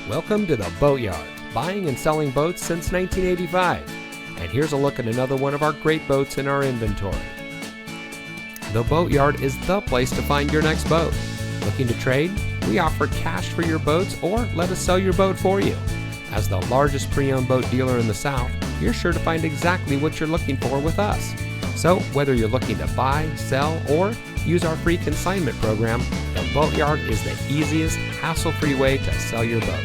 Welcome to the Boatyard, buying and selling boats since 1985. And here's a look at another one of our great boats in our inventory. The Boatyard is the place to find your next boat. Looking to trade? We offer cash for your boats or let us sell your boat for you. As the largest pre-owned boat dealer in the South, you're sure to find exactly what you're looking for with us. So whether you're looking to buy, sell, or use our free consignment program, the Boatyard is the easiest, hassle-free way to sell your boat.